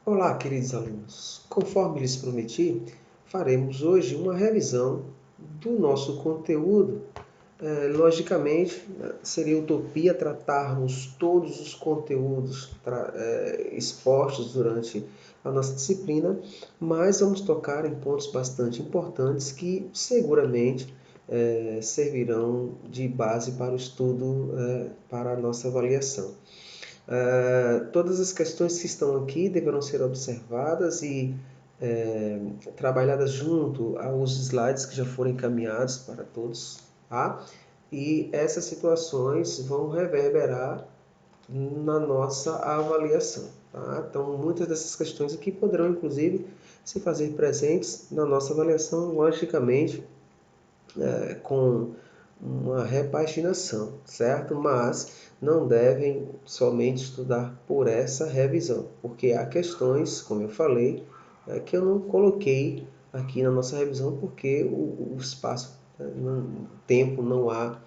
Olá, queridos alunos. Conforme lhes prometi, faremos hoje uma revisão do nosso conteúdo. Logicamente, seria utopia tratarmos todos os conteúdos expostos durante a nossa disciplina, mas vamos tocar em pontos bastante importantes que seguramente servirão de base para o estudo, para a nossa avaliação. Todas as questões que estão aqui deverão ser observadas e trabalhadas junto aos slides que já foram encaminhados para todos, tá? E essas situações vão reverberar na nossa avaliação, tá? Então, muitas dessas questões aqui poderão, inclusive, se fazer presentes na nossa avaliação, logicamente, com uma repaginação, certo? Mas não devem somente estudar por essa revisão, porque há questões, como eu falei, que eu não coloquei aqui na nossa revisão porque o espaço, o tempo não há,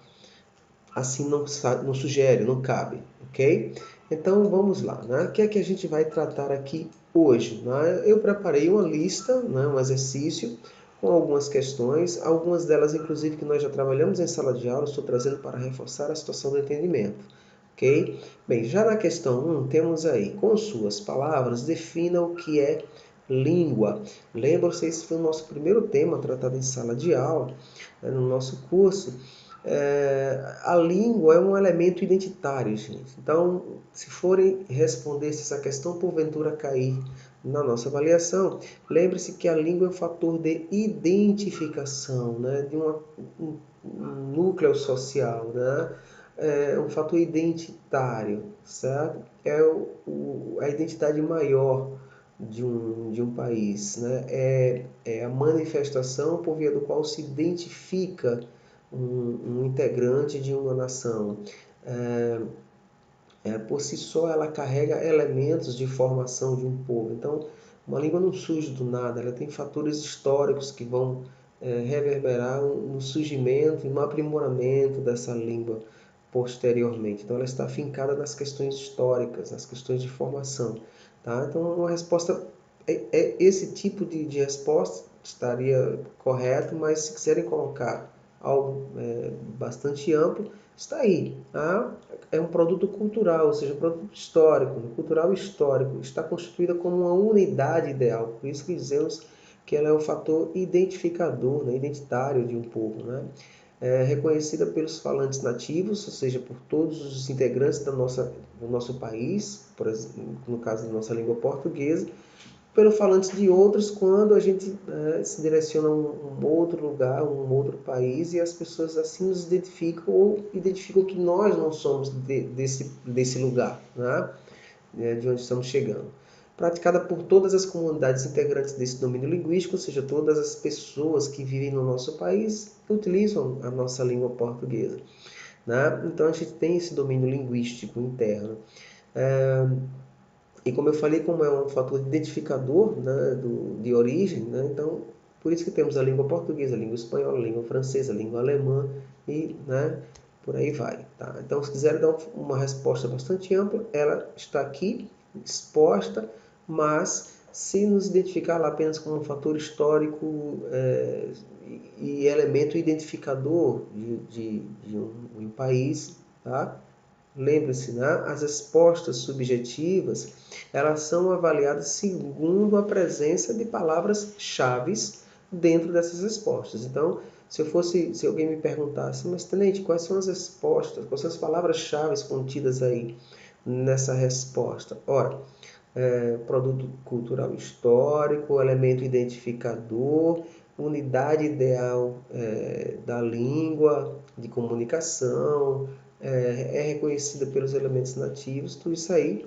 assim não sugere, não cabe, ok? Então vamos lá, né? O que é que a gente vai tratar aqui hoje? Né? Eu preparei uma lista, né? Um exercício com algumas questões, algumas delas inclusive que nós já trabalhamos em sala de aula, estou trazendo para reforçar a situação do entendimento. Ok? Bem, já na questão 1 temos aí, com suas palavras, defina o que é língua. Lembra-se, esse foi o nosso primeiro tema tratado em sala de aula, no nosso curso. A língua é um elemento identitário, gente. Então, se forem responder se essa questão porventura cair na nossa avaliação, lembre-se que a língua é um fator de identificação, né? De um núcleo social, né? É um fator identitário, certo? É a identidade maior de um país, né? É a manifestação por via do qual se identifica um integrante de uma nação. Por si só, ela carrega elementos de formação de um povo. Então, uma língua não surge do nada, ela tem fatores históricos que vão reverberar no surgimento e no aprimoramento dessa língua posteriormente. Então, ela está fincada nas questões históricas, nas questões de formação. Tá? Então, uma resposta, esse tipo de resposta estaria correto, mas se quiserem colocar algo bastante amplo, está aí. Tá? É um produto cultural, ou seja, um produto histórico, cultural histórico, está constituída como uma unidade ideal. Por isso que dizemos que ela é um fator identificador, né, identitário de um povo. Né? É reconhecida pelos falantes nativos, ou seja, por todos os integrantes do nosso país, por exemplo, no caso da nossa língua portuguesa, pelo falantes de outros quando a gente se direciona a um outro lugar, um outro país, e as pessoas assim nos identificam ou identificam que nós não somos desse lugar, né? De onde estamos chegando. Praticada por todas as comunidades integrantes desse domínio linguístico, ou seja, todas as pessoas que vivem no nosso país utilizam a nossa língua portuguesa. Né? Então a gente tem esse domínio linguístico interno. E como eu falei, como é um fator identificador, né, de origem, né, então por isso que temos a língua portuguesa, a língua espanhola, a língua francesa, a língua alemã e, né, por aí vai. Tá? Então, se quiser dar uma resposta bastante ampla, ela está aqui exposta, mas se nos identificar lá apenas como um fator histórico e elemento identificador de um país, tá? Lembre-se, né? As respostas subjetivas, elas são avaliadas segundo a presença de palavras-chave dentro dessas respostas. Então, se alguém me perguntasse, mas Tenente, quais são as respostas, quais são as palavras-chave contidas aí nessa resposta? Ora, produto cultural histórico, elemento identificador, unidade ideal da língua, de comunicação, é reconhecida pelos elementos nativos, tudo isso aí,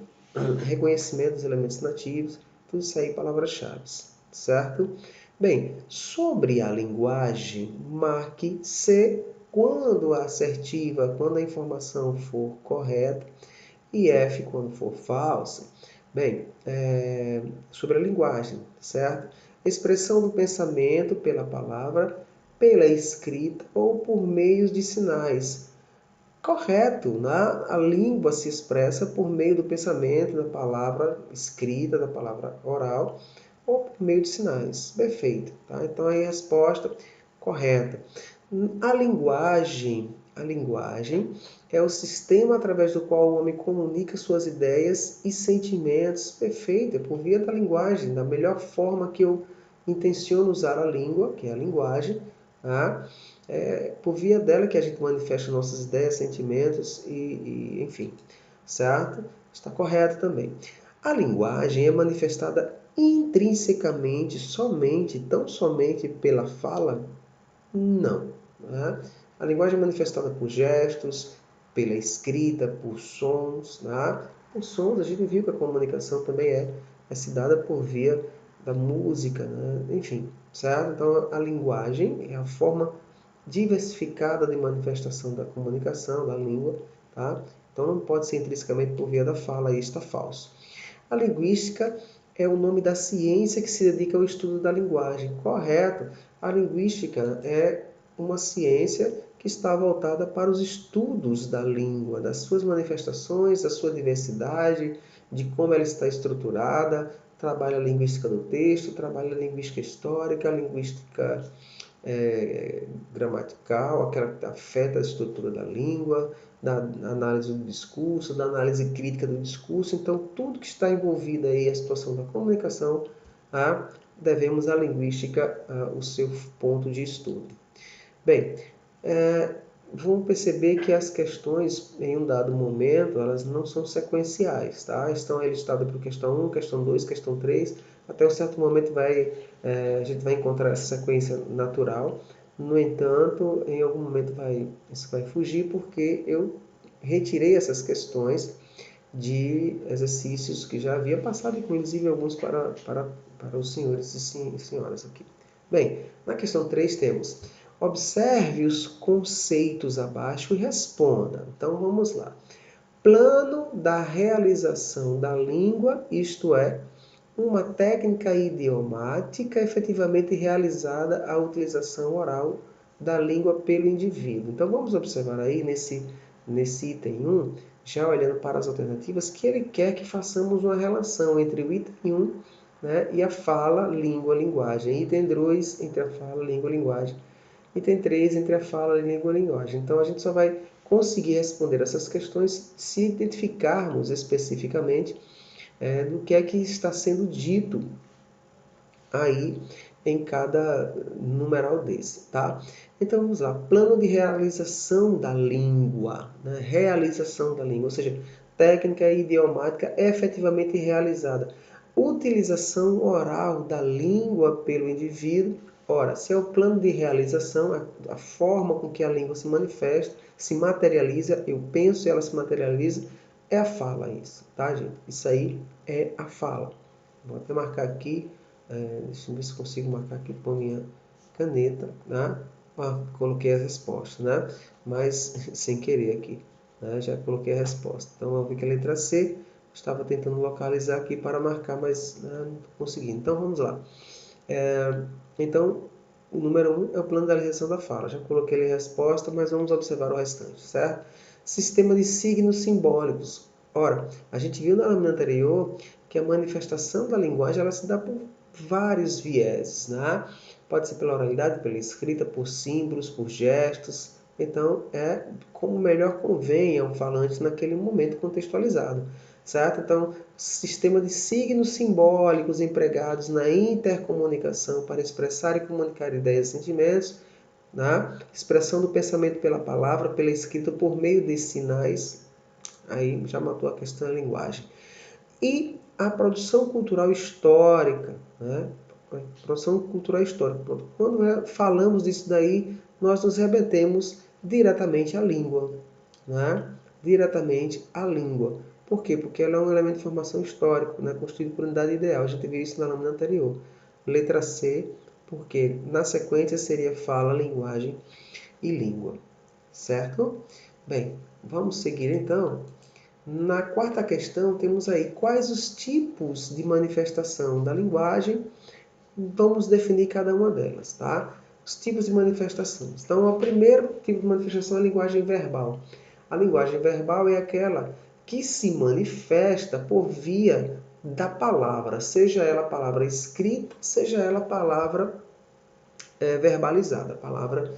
reconhecimento dos elementos nativos, tudo isso aí palavras-chave, certo? Bem, sobre a linguagem, marque C quando a assertiva, quando a informação for correta, e F quando for falsa. Bem, sobre a linguagem, certo? Expressão do pensamento pela palavra, pela escrita ou por meios de sinais. Correto, né? A língua se expressa por meio do pensamento, da palavra escrita, da palavra oral, ou por meio de sinais. Perfeito. Tá? Então, aí a resposta correta. A linguagem é o sistema através do qual o homem comunica suas ideias e sentimentos. Perfeito, é por via da linguagem, da melhor forma que eu intenciono usar a língua, que é a linguagem, tá? É por via dela que a gente manifesta nossas ideias, sentimentos enfim, certo? Está correto também. A linguagem é manifestada intrinsecamente, somente, tão somente pela fala? Não. Né? A linguagem é manifestada por gestos, pela escrita, por sons. Né? Os sons, a gente viu que a comunicação também é se dada por via da música, né? Enfim, certo? Então, a linguagem é a forma diversificada de manifestação da comunicação, da língua, tá? Então não pode ser intrinsecamente por via da fala, isso está falso. A linguística é o nome da ciência que se dedica ao estudo da linguagem. Correto. A linguística é uma ciência que está voltada para os estudos da língua, das suas manifestações, da sua diversidade, de como ela está estruturada, trabalha a linguística do texto, trabalha a linguística histórica, a linguística gramatical, aquela que afeta a estrutura da língua, da análise do discurso, da análise crítica do discurso. Então, tudo que está envolvido aí a situação da comunicação, devemos à linguística o seu ponto de estudo. Bem, vamos perceber que as questões, em um dado momento, elas não são sequenciais, tá? Estão aí listadas por questão 1, questão 2, questão 3, até um certo momento a gente vai encontrar essa sequência natural. No entanto, em algum momento isso vai fugir, porque eu retirei essas questões de exercícios que já havia passado, inclusive alguns para os senhores e senhoras aqui. Bem, na questão 3 temos: observe os conceitos abaixo e responda. Então vamos lá. Plano da realização da língua, isto é, uma técnica idiomática efetivamente realizada à utilização oral da língua pelo indivíduo. Então vamos observar aí nesse item 1, já olhando para as alternativas, que ele quer que façamos uma relação entre o item 1, né, e a fala, língua, linguagem. Item 2, entre a fala, língua, linguagem. Item 3, entre a fala, língua e linguagem. Então, a gente só vai conseguir responder essas questões se identificarmos especificamente do que é que está sendo dito aí em cada numeral desse, tá? Então, vamos lá. Plano de realização da língua, né? Realização da língua, ou seja, técnica idiomática efetivamente realizada. Utilização oral da língua pelo indivíduo. Ora, se é o plano de realização, a forma com que a língua se manifesta, se materializa, eu penso e ela se materializa, é a fala isso, tá, gente? Isso aí é a fala. Vou até marcar aqui, deixa eu ver se consigo marcar aqui com a minha caneta, né? Coloquei as respostas, né? Mas sem querer aqui, né? Já coloquei a resposta. Então, vamos ver que a letra C, estava tentando localizar aqui para marcar, mas não estou conseguindo. Então, vamos lá. Então, o número 1 é o plano da realização da fala. Já coloquei ali a resposta, mas vamos observar o restante, certo? Sistema de signos simbólicos. Ora, a gente viu na lâmina anterior que a manifestação da linguagem ela se dá por vários vieses, né? Pode ser pela oralidade, pela escrita, por símbolos, por gestos. Então, é como melhor convém ao falante naquele momento contextualizado, certo? Então, sistema de signos simbólicos empregados na intercomunicação para expressar e comunicar ideias e sentimentos, né? Expressão do pensamento pela palavra, pela escrita, por meio de sinais. Aí já matou a questão da linguagem. E a produção cultural histórica, né? Produção cultural histórica. Quando falamos disso daí, nós nos remetemos diretamente à língua, né? Diretamente à língua. Por quê? Porque ela é um elemento de formação histórico, né? Constituído por unidade ideal. A gente viu isso na lâmina anterior. Letra C, porque na sequência seria fala, linguagem e língua. Certo? Bem, vamos seguir então. Na quarta questão, temos aí quais os tipos de manifestação da linguagem. Vamos definir cada uma delas, tá? Os tipos de manifestações. Então, o primeiro tipo de manifestação é a linguagem verbal. A linguagem verbal é aquela que se manifesta por via da palavra, seja ela palavra escrita, seja ela palavra verbalizada, palavra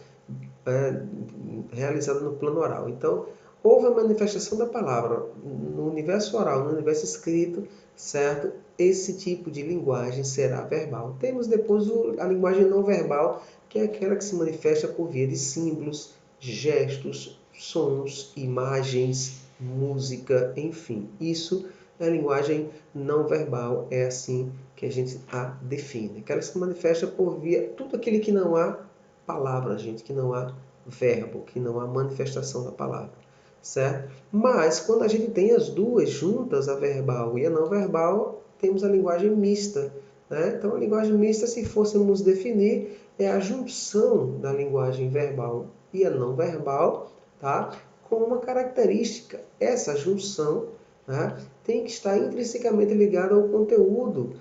realizada no plano oral. Então, houve a manifestação da palavra no universo oral, no universo escrito, certo? Esse tipo de linguagem será verbal. Temos depois a linguagem não verbal, que é aquela que se manifesta por via de símbolos, gestos, sons, imagens, música, enfim. Isso é a linguagem não verbal, é assim que a gente a define. Aquela que se manifesta por via tudo aquilo que não há palavra, gente, que não há verbo, que não há manifestação da palavra, certo? Mas quando a gente tem as duas juntas, a verbal e a não verbal, temos a linguagem mista, né? Então, a linguagem mista, se fôssemos definir, é a junção da linguagem verbal e a não verbal, tá? Com uma característica. Essa junção, né, tem que estar intrinsecamente ligada ao conteúdo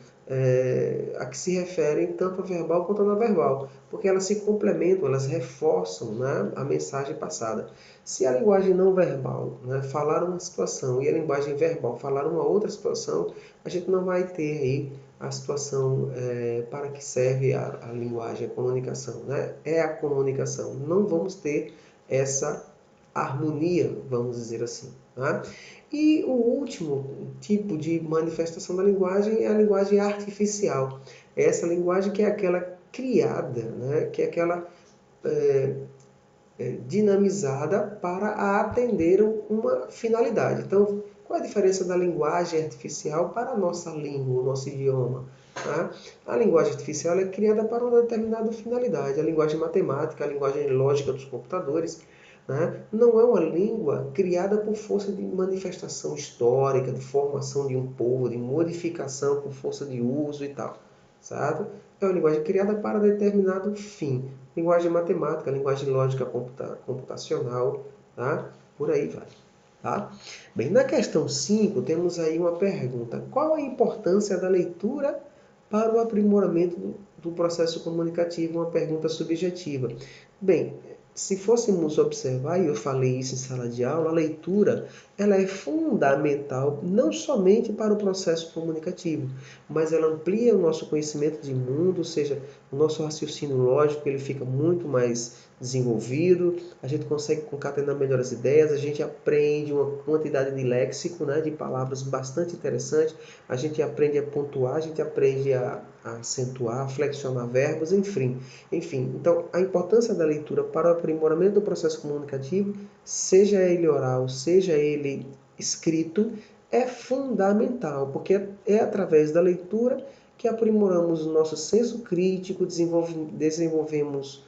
a que se referem tanto a verbal quanto a não verbal, porque elas se complementam, elas reforçam, né, a mensagem passada. Se a linguagem não verbal, né, falar uma situação e a linguagem verbal falar uma outra situação, a gente não vai ter aí a situação para que serve a linguagem, a comunicação, né? É a comunicação. Não vamos ter essa harmonia, vamos dizer assim. Tá? E o último tipo de manifestação da linguagem é a linguagem artificial. Essa linguagem que é aquela criada, né? Que é aquela dinamizada para atender uma finalidade. Então, qual é a diferença da linguagem artificial para a nossa língua, o nosso idioma? Tá? A linguagem artificial é criada para uma determinada finalidade. A linguagem matemática, a linguagem lógica dos computadores, né? Não é uma língua criada por força de manifestação histórica, de formação de um povo, de modificação por força de uso e tal. Certo? É uma linguagem criada para determinado fim. Linguagem matemática, linguagem lógica computacional, tá? Por aí vai. Tá? Bem, na questão 5, temos aí uma pergunta. Qual a importância da leitura para o aprimoramento do processo comunicativo? Uma pergunta subjetiva. Bem, se fôssemos observar, e eu falei isso em sala de aula, a leitura ela é fundamental não somente para o processo comunicativo, mas ela amplia o nosso conhecimento de mundo, ou seja, o nosso raciocínio lógico ele fica muito mais desenvolvido, a gente consegue concatenar melhor as ideias, a gente aprende uma quantidade de léxico, né, de palavras bastante interessante, a gente aprende a pontuar, a gente aprende a acentuar, a flexionar verbos, enfim. Então, a importância da leitura para o aprimoramento do processo comunicativo, seja ele oral, seja ele escrito, é fundamental, porque é através da leitura que aprimoramos o nosso senso crítico, desenvolvemos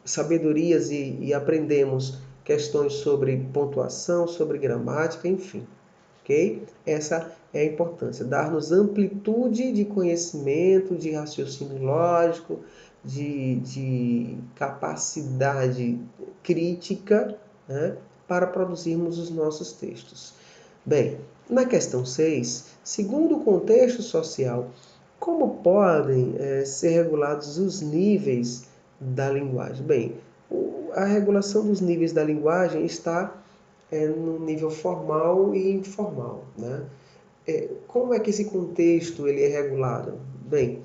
sabedorias e aprendemos questões sobre pontuação, sobre gramática, enfim. Okay? Essa é a importância, dar-nos amplitude de conhecimento, de raciocínio lógico, de capacidade crítica, né, para produzirmos os nossos textos. Bem, na questão 6, segundo o contexto social, como podem ser regulados os níveis da linguagem? Bem, a regulação dos níveis da linguagem está no nível formal e informal, né? Como é que esse contexto ele é regulado? Bem,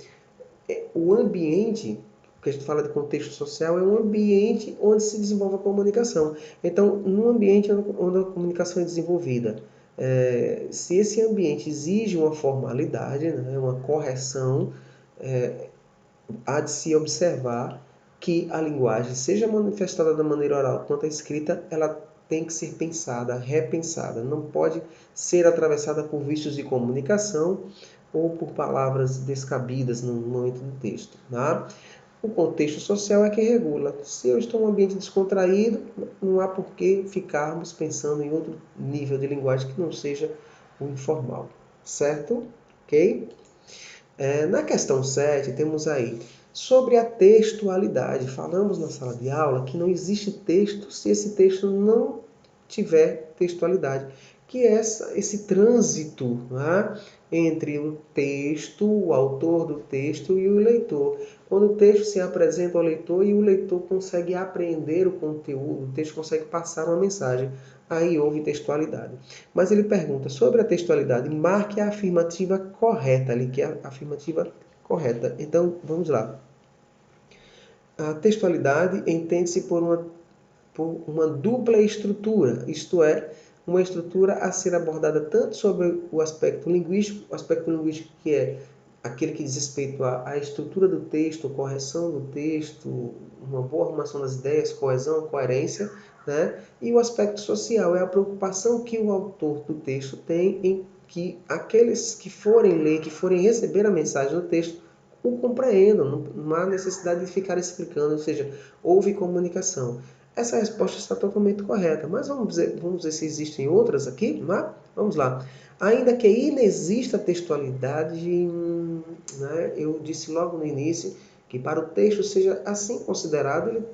o ambiente, que a gente fala de contexto social, é um ambiente onde se desenvolve a comunicação. Então, num ambiente onde a comunicação é desenvolvida, se esse ambiente exige uma formalidade, né, uma correção, há de se observar que a linguagem, seja manifestada da maneira oral quanto a escrita, ela tem que ser pensada, repensada. Não pode ser atravessada por vícios de comunicação ou por palavras descabidas no momento do texto. Tá? O contexto social é que regula. Se eu estou em um ambiente descontraído, não há por que ficarmos pensando em outro nível de linguagem que não seja o informal. Certo? Ok? Na questão 7, temos aí sobre a textualidade. Falamos na sala de aula que não existe texto se esse texto não tiver textualidade, que é esse trânsito, né, entre o texto, o autor do texto e o leitor. Quando o texto se apresenta ao leitor e o leitor consegue apreender o conteúdo, o texto consegue passar uma mensagem, aí houve textualidade. Mas ele pergunta sobre a textualidade, marque a afirmativa correta ali, que é a afirmativa correta. Então, vamos lá. A textualidade entende-se por uma dupla estrutura, isto é, uma estrutura a ser abordada tanto sobre o aspecto linguístico que é aquele que diz respeito à estrutura do texto, correção do texto, uma boa arrumação das ideias, coesão, coerência, né? E o aspecto social é a preocupação que o autor do texto tem em que aqueles que forem ler, que forem receber a mensagem do texto, o compreendam, não há necessidade de ficar explicando, ou seja, houve comunicação. Essa resposta está totalmente correta, mas vamos ver se existem outras aqui, né? Vamos lá. Ainda que inexista textualidade, né, eu disse logo no início que para o texto seja assim considerado, ele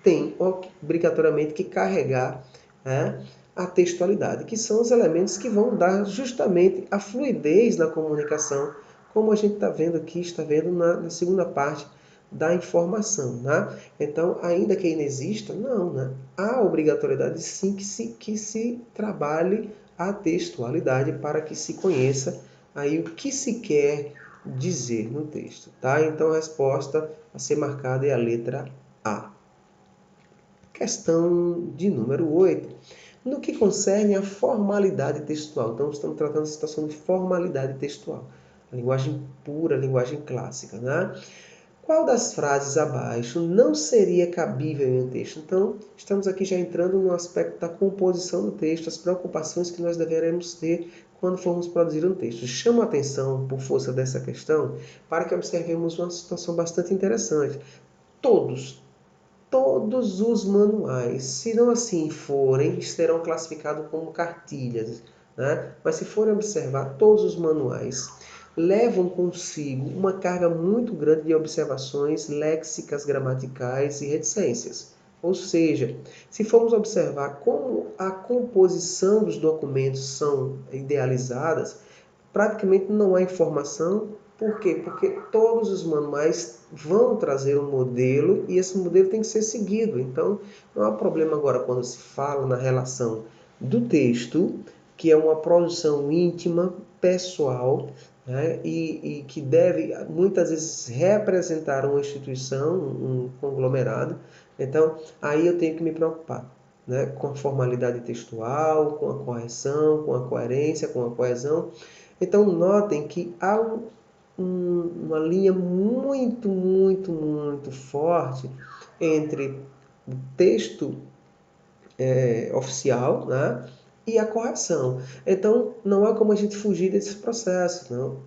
tem obrigatoriamente que carregar, né, a textualidade, que são os elementos que vão dar justamente a fluidez na comunicação, como a gente está vendo aqui, está vendo na segunda parte da informação. Né? Então, ainda que inexista, não, né? Há obrigatoriedade sim que se trabalhe a textualidade para que se conheça aí o que se quer dizer no texto. Tá? Então, a resposta a ser marcada é a letra A. Questão de número 8. No que concerne à formalidade textual. Então, estamos tratando da situação de formalidade textual. A linguagem pura, a linguagem clássica. Né? Qual das frases abaixo não seria cabível em um texto? Então, estamos aqui já entrando no aspecto da composição do texto, as preocupações que nós deveremos ter quando formos produzir um texto. Chamo a atenção, por força dessa questão, para que observemos uma situação bastante interessante. Todos os manuais, se não assim forem, serão classificados como cartilhas. Né? Mas se forem observar, todos os manuais levam consigo uma carga muito grande de observações léxicas, gramaticais e reticências. Ou seja, se formos observar como a composição dos documentos são idealizadas, praticamente não há informação. Por quê? Porque todos os manuais vão trazer um modelo e esse modelo tem que ser seguido. Então, não há problema agora quando se fala na relação do texto, que é uma produção íntima, pessoal, né? E que deve muitas vezes representar uma instituição, um conglomerado. Então, aí eu tenho que me preocupar, né? Com a formalidade textual, com a correção, com a coerência, com a coesão. Então, notem que há uma linha muito forte entre o texto oficial, né, e a correção. Então, não há como a gente fugir desse processo. Não.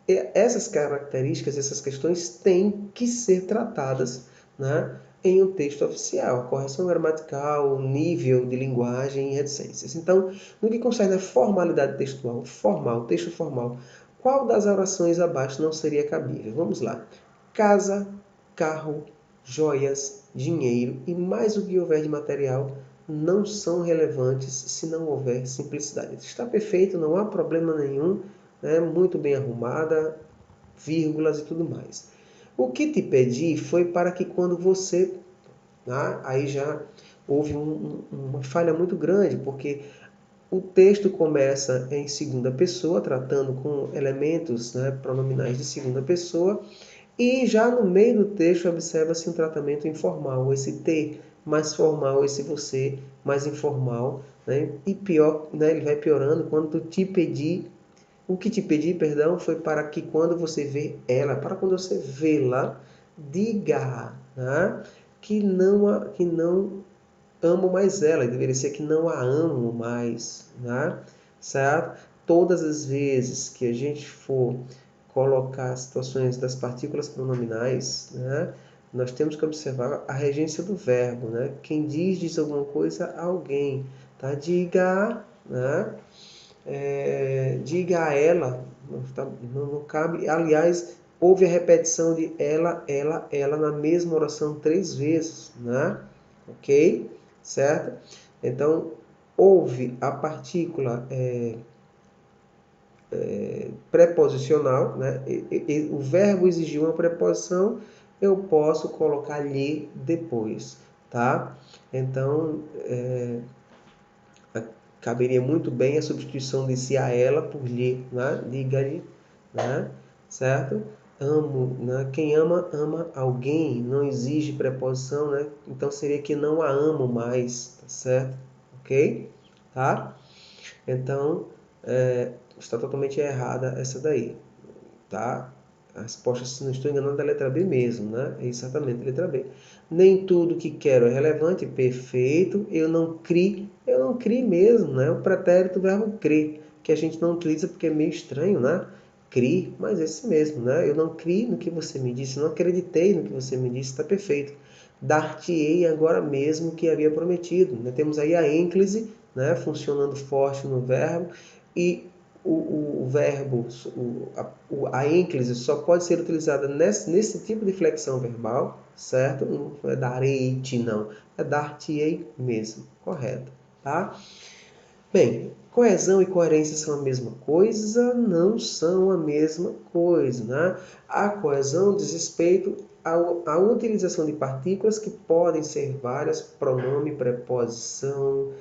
Essas características, essas questões têm que ser tratadas, né, em um texto oficial. A correção gramatical, o nível de linguagem e reticências. Então, no que concerne a formalidade textual, texto formal, qual das orações abaixo não seria cabível? Vamos lá. Casa, carro, joias, dinheiro e mais o que houver de material não são relevantes se não houver simplicidade. Está perfeito, não há problema nenhum, né? Muito bem arrumada, vírgulas e tudo mais. O que te pedi foi para que quando você... Né? Aí já houve uma falha muito grande, porque o texto começa em segunda pessoa, tratando com elementos, né, pronominais de segunda pessoa, e já no meio do texto observa-se um tratamento informal, esse ter mais formal, esse você mais informal, né? E pior, né, ele vai piorando quando te pedi, o que te pedi, perdão, foi para que quando você vê ela, para quando você vê-la, diga, né, que não amo mais ela, deveria ser que não a amo mais, né? Certo? Todas as vezes que a gente for colocar as situações das partículas pronominais, né, nós temos que observar a regência do verbo, né? Quem diz alguma coisa a alguém, tá? Diga, né? Diga a ela, não cabe. Aliás, houve a repetição de ela na mesma oração 3 vezes, né? Ok? Certo? Então, houve a partícula preposicional, né? O verbo exigiu uma preposição, eu posso colocar lhe depois, tá? Então, caberia muito bem a substituição de se a ela por lhe, né? Diga-lhe, né? Certo? Amo, né? Quem ama, ama alguém, não exige preposição, né? Então seria que não a amo mais, tá certo? Ok? Tá? Então, está totalmente errada essa daí, tá? A resposta, se não estou enganando, é a letra B mesmo, né? É exatamente a letra B. Nem tudo que quero é relevante, perfeito. Eu não criei mesmo, né? O pretérito, o verbo crer, que a gente não utiliza porque é meio estranho, né? Crie, mas esse mesmo, né? Eu não criei no que você me disse, não acreditei no que você me disse, está perfeito. Dar-te-ei agora mesmo que havia prometido, né? Temos aí a ênclise, né? Funcionando forte no verbo, e o verbo, a ênclise só pode ser utilizada nesse tipo de flexão verbal, certo? Não é darei-te, não. É dar-te-ei mesmo, correto, tá? Bem, coesão e coerência são a mesma coisa? Não são a mesma coisa, né? A coesão diz respeito à utilização de partículas que podem ser várias, pronome, preposição,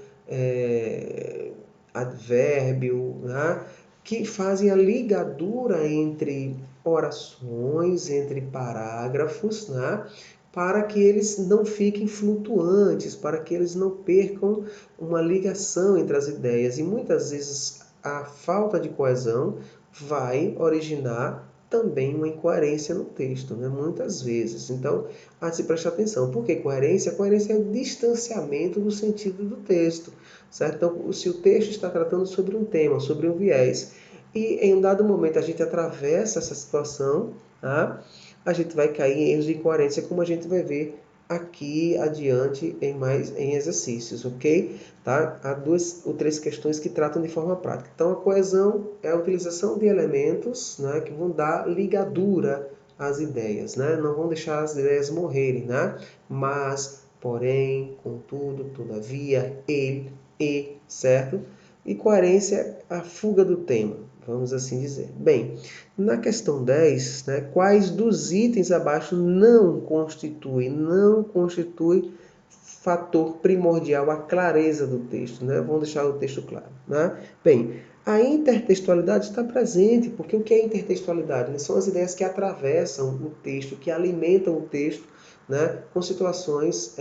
advérbio, né? Que fazem a ligadura entre orações, entre parágrafos, né? Para que eles não fiquem flutuantes, para que eles não percam uma ligação entre as ideias. E muitas vezes a falta de coesão vai originar também uma incoerência no texto, né? Muitas vezes. Então, há de se prestar atenção. Por que coerência? Coerência é o distanciamento do sentido do texto, certo? Então, se o texto está tratando sobre um tema, sobre um viés, e em um dado momento a gente atravessa essa situação, tá? A gente vai cair em erros de incoerência, como a gente vai ver aqui adiante em exercícios, ok? Tá? Há duas ou três questões que tratam de forma prática. Então, a coesão é a utilização de elementos, né, que vão dar ligadura às ideias, né? Não vão deixar as ideias morrerem, né? Mas, porém, contudo, todavia, ele, e, certo? E coerência é a fuga do tema, vamos assim dizer. Bem, na questão 10, né, quais dos itens abaixo não constitui fator primordial a clareza do texto, né? Vamos deixar o texto claro, né? Bem, a intertextualidade está presente, porque o que é intertextualidade? São as ideias que atravessam o texto, que alimentam o texto, né? Com situações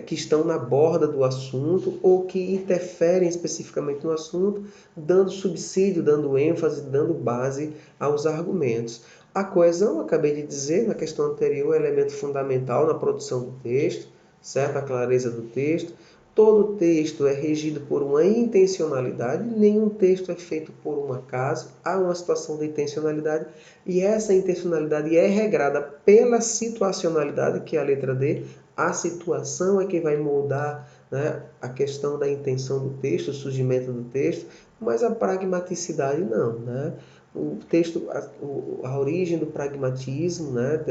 que estão na borda do assunto ou que interferem especificamente no assunto, dando subsídio, dando ênfase, dando base aos argumentos. A coesão, acabei de dizer, na questão anterior, é elemento fundamental na produção do texto, certo? A clareza do texto. Todo texto é regido por uma intencionalidade, nenhum texto é feito por um acaso, há uma situação de intencionalidade, e essa intencionalidade é regrada pela situacionalidade, que é a letra D. A situação é que vai moldar, né, a questão da intenção do texto, o surgimento do texto, mas a pragmaticidade não, né? O texto, a origem do pragmatismo, né,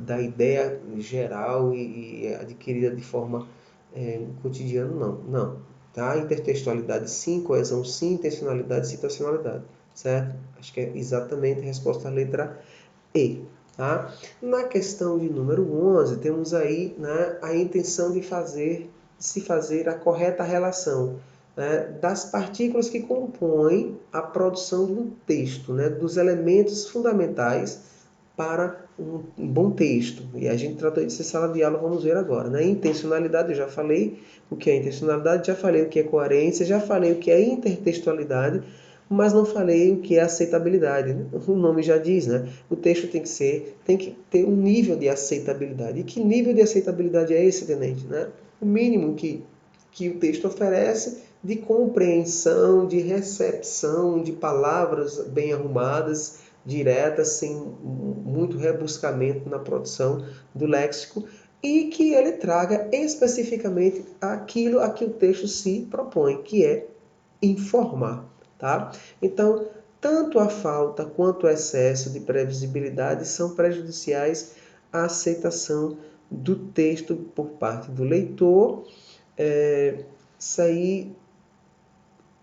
da ideia geral e adquirida de forma cotidiana, não. Tá? Intertextualidade sim, coesão sim, intencionalidade, situacionalidade, certo? Acho que é exatamente a resposta à letra E. Tá? Na questão de número 11, temos aí, né, a intenção de se fazer a correta relação, né, das partículas que compõem a produção de um texto, né, dos elementos fundamentais para um bom texto. E a gente tratou disso em sala de aula, vamos ver agora. Né? Intencionalidade, eu já falei o que é intencionalidade, já falei o que é coerência, já falei o que é intertextualidade, mas não falei o que é aceitabilidade. O nome já diz, né? O texto tem que ter um nível de aceitabilidade. E que nível de aceitabilidade é esse, tenente? Né? O mínimo que o texto oferece de compreensão, de recepção de palavras bem arrumadas, diretas, sem muito rebuscamento na produção do léxico, e que ele traga especificamente aquilo a que o texto se propõe, que é informar. Tá? Então, tanto a falta quanto o excesso de previsibilidade são prejudiciais à aceitação do texto por parte do leitor, isso aí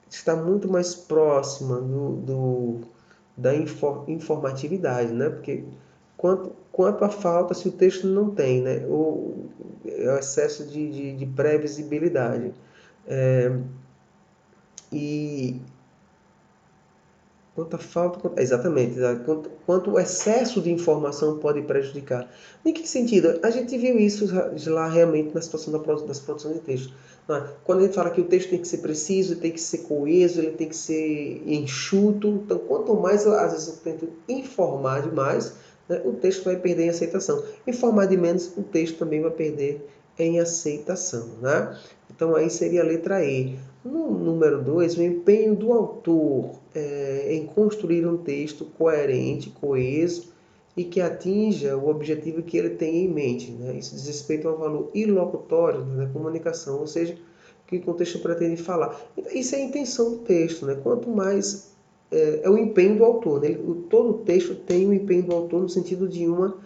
está muito mais próxima da informatividade, né? Porque quanto à falta, se o texto não tem, né? Ou é o excesso de previsibilidade. E quanto à falta, exatamente, quanto o excesso de informação pode prejudicar. Em que sentido? A gente viu isso lá realmente na situação das produções de texto. Quando a gente fala que o texto tem que ser preciso, tem que ser coeso, ele tem que ser enxuto, então quanto mais às vezes eu tento informar demais, né, o texto vai perder em aceitação. Informar de menos, o texto também vai perder em aceitação. Né? Então aí seria a letra E. No número 2, o empenho do autor em construir um texto coerente, coeso e que atinja o objetivo que ele tem em mente. Né? Isso diz respeito ao valor ilocutório, né, da comunicação, ou seja, o que o contexto pretende falar. Isso é a intenção do texto. Né? Quanto mais é o empenho do autor. Né? Todo texto tem o empenho do autor no sentido de uma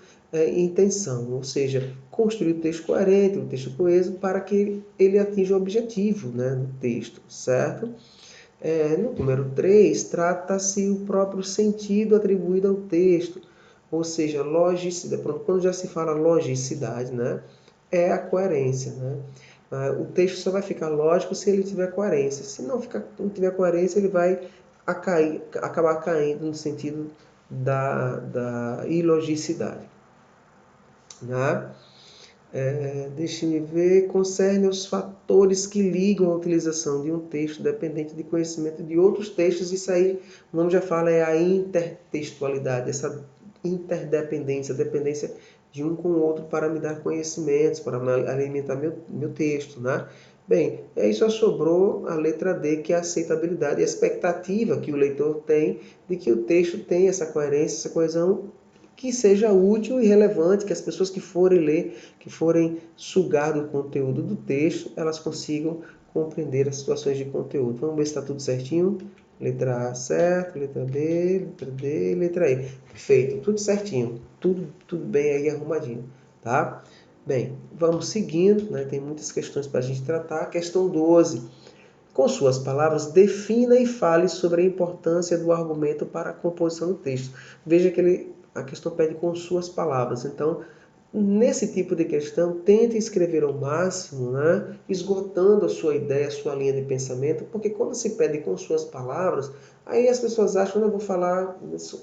intenção, ou seja, construir o texto coerente, o texto coeso, para que ele atinja o objetivo, né, do texto, certo? No número 3, trata-se o próprio sentido atribuído ao texto, ou seja, logicidade. Quando já se fala logicidade, né, é a coerência. Né? O texto só vai ficar lógico se ele tiver coerência. Se não tiver coerência, ele vai acabar caindo no sentido da ilogicidade. Né? Deixe-me ver, concerne os fatores que ligam a utilização de um texto dependente de conhecimento de outros textos. Isso aí, o nome já fala, é a intertextualidade, essa interdependência, dependência de um com o outro para me dar conhecimentos, para alimentar meu texto. Né? Bem, aí só sobrou a letra D, que é a aceitabilidade e a expectativa que o leitor tem de que o texto tenha essa coerência, essa coesão, que seja útil e relevante, que as pessoas que forem ler, que forem sugar do conteúdo do texto, elas consigam compreender as situações de conteúdo. Vamos ver se está tudo certinho. Letra A certo, letra B, letra D, letra E. Perfeito, tudo certinho, tudo bem aí arrumadinho, tá? Bem, vamos seguindo, né? Tem muitas questões para a gente tratar. Questão 12. Com suas palavras, defina e fale sobre a importância do argumento para a composição do texto. Veja que a questão pede com suas palavras. Então, nesse tipo de questão, tente escrever ao máximo, né? Esgotando a sua ideia, a sua linha de pensamento, porque quando se pede com suas palavras, aí as pessoas acham que eu vou falar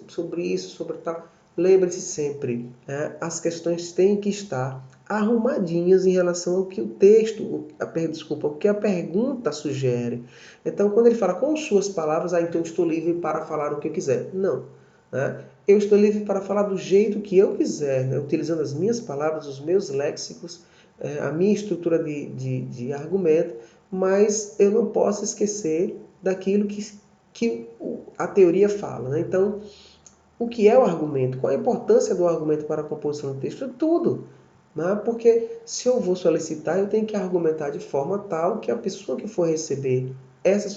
sobre isso, sobre tal. Lembre-se sempre, né? As questões têm que estar arrumadinhas em relação ao que o texto, o que a pergunta sugere. Então, quando ele fala com suas palavras, então estou livre para falar o que eu quiser. Não. Né? Eu estou livre para falar do jeito que eu quiser, né? Utilizando as minhas palavras, os meus léxicos, a minha estrutura de argumento, mas eu não posso esquecer daquilo que a teoria fala. Né? Então, o que é o argumento? Qual a importância do argumento para a composição do texto? Tudo. Né? Porque se eu vou solicitar, eu tenho que argumentar de forma tal que a pessoa que for receber essa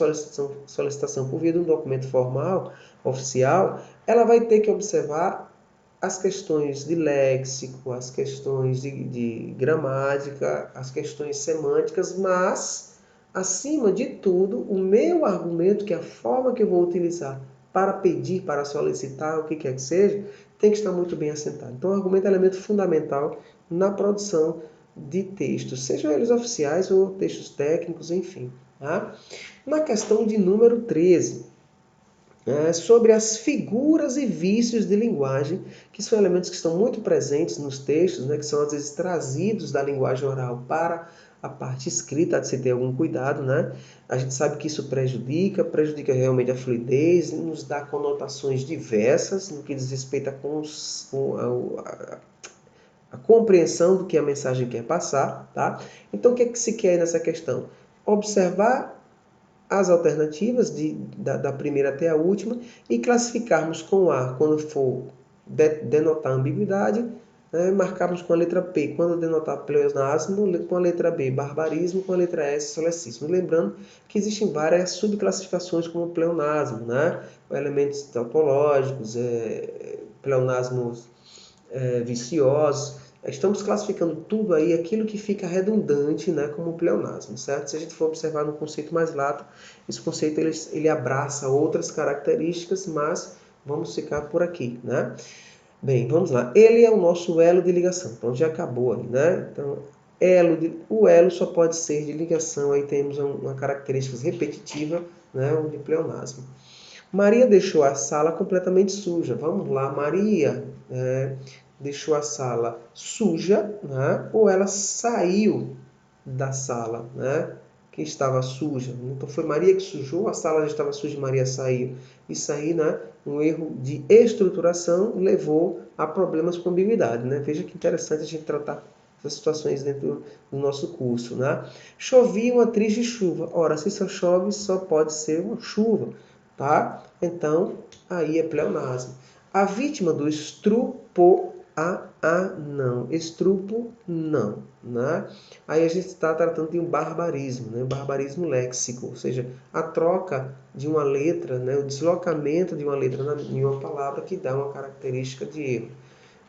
solicitação por via de um documento formal, oficial, ela vai ter que observar as questões de léxico, as questões de gramática, as questões semânticas, mas, acima de tudo, o meu argumento, que é a forma que eu vou utilizar para pedir, para solicitar, o que quer que seja, tem que estar muito bem assentado. Então, o argumento é um elemento fundamental na produção de textos, sejam eles oficiais ou textos técnicos, enfim. Tá? Na questão de número 13, sobre as figuras e vícios de linguagem, que são elementos que estão muito presentes nos textos, né, que são às vezes trazidos da linguagem oral para a parte escrita, há de se ter algum cuidado. Né? A gente sabe que isso prejudica realmente a fluidez, nos dá conotações diversas no que diz respeito a compreensão do que a mensagem quer passar. Tá? Então, o que é que se quer nessa questão? Observar as alternativas da primeira até a última e classificarmos com A quando for denotar ambiguidade, né? Marcarmos com a letra P quando denotar pleonasmo, com a letra B barbarismo, com a letra S solecismo. Lembrando que existem várias subclassificações como pleonasmo, né? Elementos tautológicos, pleonasmos viciosos, Estamos classificando tudo aí, aquilo que fica redundante, né, como pleonasmo, certo? Se a gente for observar no conceito mais lato, esse conceito ele abraça outras características, mas vamos ficar por aqui, né? Bem, vamos lá. Ele é o nosso elo de ligação. Então já acabou aí, né? Então, o elo só pode ser de ligação. Aí temos uma característica repetitiva, né? O de pleonasmo. Maria deixou a sala completamente suja. Vamos lá, Maria deixou a sala suja, né? Ou ela saiu da sala, né? Que estava suja. Então foi Maria que sujou, a sala já estava suja e Maria saiu. Isso aí, né? Um erro de estruturação levou a problemas com ambiguidade, né? Veja que interessante a gente tratar essas situações dentro do nosso curso, né? Chovia uma triste chuva. Ora, se só chove, só pode ser uma chuva, tá? Então, aí é pleonasmo. A vítima do não. Estrupo, não. Né? Aí a gente está tratando de um barbarismo, né? Um barbarismo léxico, ou seja, a troca de uma letra, né? O deslocamento de uma letra em uma palavra que dá uma característica de erro.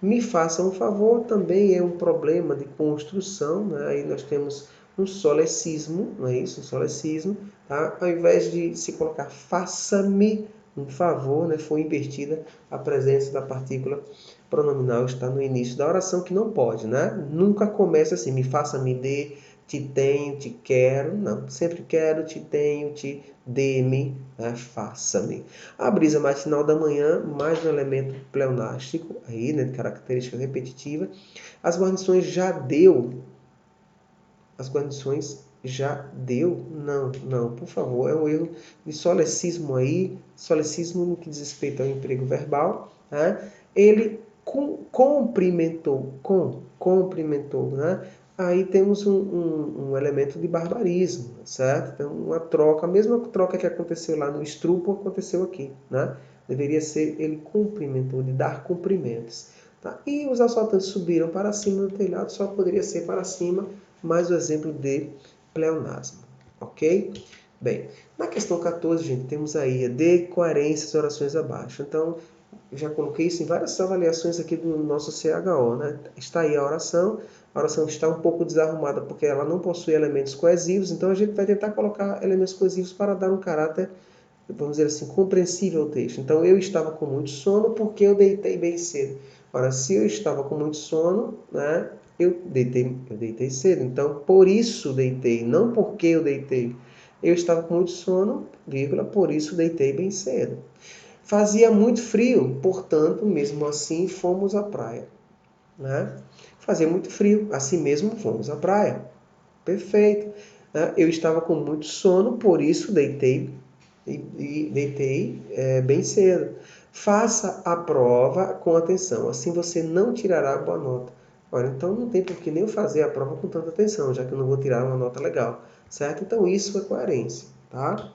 Me faça um favor também é um problema de construção, né? Aí nós temos um solecismo, não é isso? Um solecismo, tá? Ao invés de se colocar faça-me um favor, né? Foi invertida a presença da partícula pronominal, está no início da oração, que não pode, né? Nunca começa assim, me faça, me dê, te tenho, te quero, não. Sempre quero, te tenho, te dê-me, né? Faça-me. A brisa matinal da manhã, mais um elemento pleonástico, aí, né? Característica repetitiva. As guarnições já deu. As guarnições já deu? Não, não, por favor. É um erro de solecismo aí. Solecismo no que diz respeito ao emprego verbal. Né? Ele cumprimentou, né? Aí temos um elemento de barbarismo, certo? Então, uma troca, a mesma troca que aconteceu lá no estrupo, aconteceu aqui, né? Deveria ser ele cumprimentou, de dar cumprimentos. Tá? E os assaltantes subiram para cima do telhado, só poderia ser para cima, mais o exemplo de pleonasmo, ok? Bem, na questão 14, gente, temos aí a decoerências, orações abaixo. Então, eu já coloquei isso em várias avaliações aqui do nosso CHO, né? Está aí a oração está um pouco desarrumada porque ela não possui elementos coesivos, então a gente vai tentar colocar elementos coesivos para dar um caráter, vamos dizer assim, compreensível ao texto. Então, eu estava com muito sono porque eu deitei bem cedo. Ora, se eu estava com muito sono, né, eu deitei cedo. Então, por isso deitei, não porque eu deitei. Eu estava com muito sono, vírgula, por isso deitei bem cedo. Fazia muito frio, portanto, mesmo assim, fomos à praia. Né? Fazia muito frio, assim mesmo fomos à praia. Perfeito. Eu estava com muito sono, por isso deitei bem cedo. Faça a prova com atenção, assim você não tirará boa nota. Olha, então não tem por que nem eu fazer a prova com tanta atenção, já que eu não vou tirar uma nota legal, certo? Então isso é coerência, tá?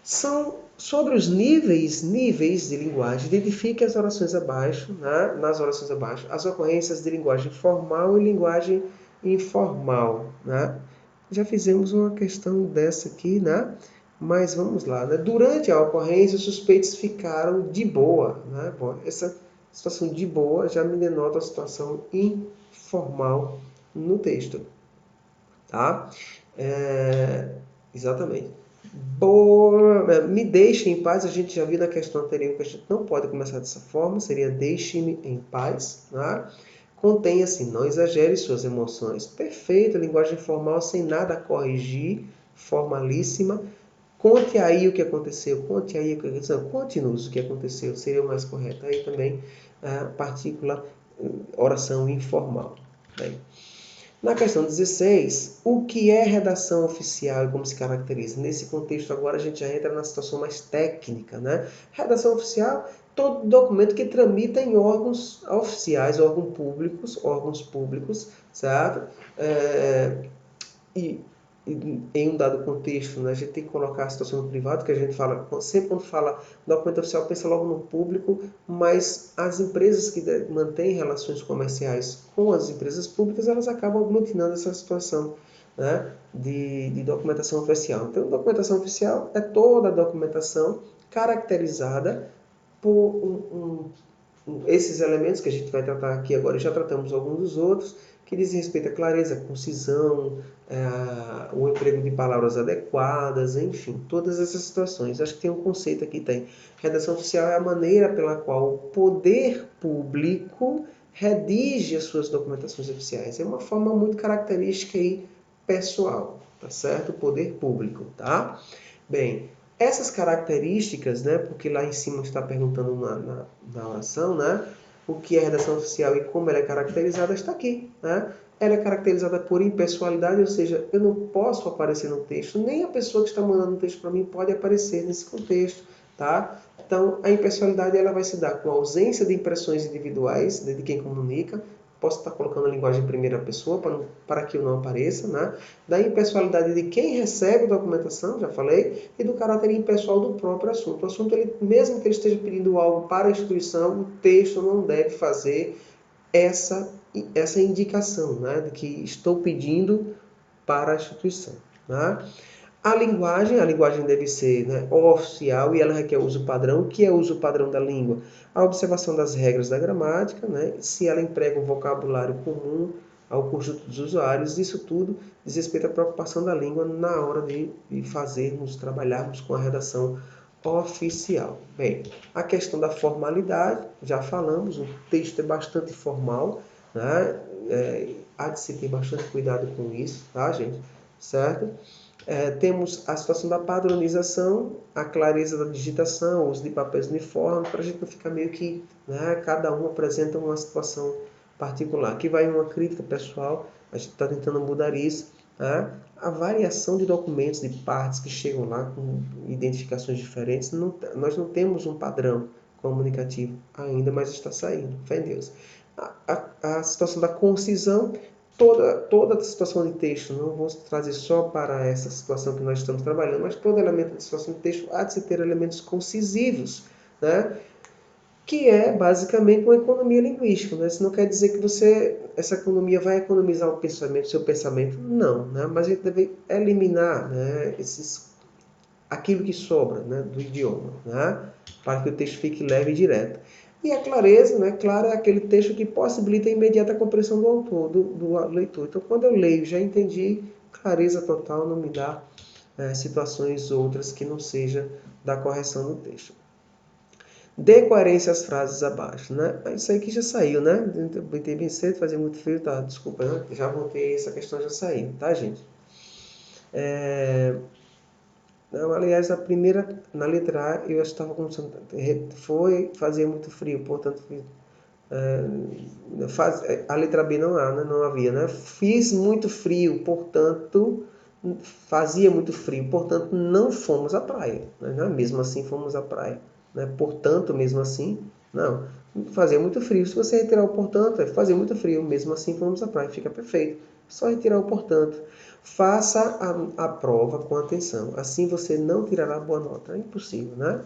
São sobre os níveis de linguagem. Identifique as orações abaixo, né? Nas orações abaixo, as ocorrências de linguagem formal e linguagem informal, né? Já fizemos uma questão dessa aqui, né? Mas vamos lá, né? Durante a ocorrência, os suspeitos ficaram de boa, né? Bom, essa situação de boa já me denota a situação informal no texto, tá? Exatamente. Boa, me deixe em paz, a gente já viu na questão anterior que a gente não pode começar dessa forma, seria deixe-me em paz. Né? Contenha-se, não exagere suas emoções. Perfeito, linguagem formal sem nada a corrigir, formalíssima. Conte aí o que aconteceu, conte aí o que aconteceu, conte-nos o que aconteceu, seria o mais correto. Aí também a partícula oração informal. Bem, na questão 16, o que é redação oficial e como se caracteriza? Nesse contexto agora a gente já entra na situação mais técnica, né? Redação oficial, todo documento que tramita em órgãos oficiais, órgãos públicos, certo? E em um dado contexto, né, a gente tem que colocar a situação do privado, que a gente fala, sempre quando fala documento oficial, pensa logo no público, mas as empresas que mantêm relações comerciais com as empresas públicas, elas acabam aglutinando essa situação, né, de documentação oficial. Então, documentação oficial é toda a documentação caracterizada por esses elementos que a gente vai tratar aqui agora, já tratamos alguns dos outros, que dizem respeito à clareza, concisão, o emprego de palavras adequadas, enfim, todas essas situações. Acho que tem um conceito aqui, tem. Redação oficial é a maneira pela qual o poder público redige as suas documentações oficiais. É uma forma muito característica e pessoal, tá certo? O poder público, tá? Bem, essas características, né, porque lá em cima está perguntando na oração, né, o que é redação oficial e como ela é caracterizada, está aqui. Né? Ela é caracterizada por impessoalidade, ou seja, eu não posso aparecer no texto, nem a pessoa que está mandando o texto para mim pode aparecer nesse contexto. Tá? Então, a impessoalidade ela vai se dar com a ausência de impressões individuais de quem comunica. Posso estar colocando a linguagem em primeira pessoa para que eu não apareça, né? Da impessoalidade de quem recebe a documentação, já falei, e do caráter impessoal do próprio assunto. O assunto, mesmo que ele esteja pedindo algo para a instituição, o texto não deve fazer essa indicação, né? De que estou pedindo para a instituição. Né? A linguagem deve ser, né, oficial e ela requer uso padrão. O que é uso padrão da língua? A observação das regras da gramática, né, se ela emprega um vocabulário comum ao conjunto dos usuários, isso tudo diz respeito à preocupação da língua na hora de trabalharmos com a redação oficial. Bem, a questão da formalidade, já falamos, o texto é bastante formal, né, há de se ter bastante cuidado com isso, tá, gente? Certo? Temos a situação da padronização, a clareza da digitação, o uso de papéis uniformes, para a gente não ficar meio que, né, cada um apresenta uma situação particular. Aqui vai uma crítica pessoal, a gente está tentando mudar isso. Né? A variação de documentos, de partes que chegam lá com identificações diferentes, nós não temos um padrão comunicativo ainda, mas está saindo, fé em Deus. A situação da concisão, toda a situação de texto, não vou trazer só para essa situação que nós estamos trabalhando, mas todo elemento de situação de texto há de se ter elementos concisivos, né? Que é basicamente uma economia linguística. Né? Isso não quer dizer que essa economia vai economizar seu pensamento, não, né? Mas a gente deve eliminar, né, aquilo que sobra, né, do idioma, né, para que o texto fique leve e direto. E a clareza, né, claro, é aquele texto que possibilita a imediata compreensão do autor, do leitor. Então, quando eu leio, já entendi, clareza total não me dá situações outras que não seja da correção do texto. Dê coerência às frases abaixo, né? Isso aí que já saiu, né? Botei bem cedo, fazia muito frio, tá? Desculpa, né? Já voltei, essa questão já saiu, tá, gente? Não, aliás, na letra A, eu estava começando, fazia muito frio, portanto, a letra B não há, né? Não havia, né? Fiz muito frio, portanto, fazia muito frio, portanto, não fomos à praia, né? Mesmo assim, fomos à praia, né? Portanto, mesmo assim, não. Fazia muito frio. Se você retirar o portanto, fazia muito frio, mesmo assim, fomos à praia. Fica perfeito. Só retirar o portanto. Faça a prova com atenção. Assim você não tirará boa nota. É impossível, né?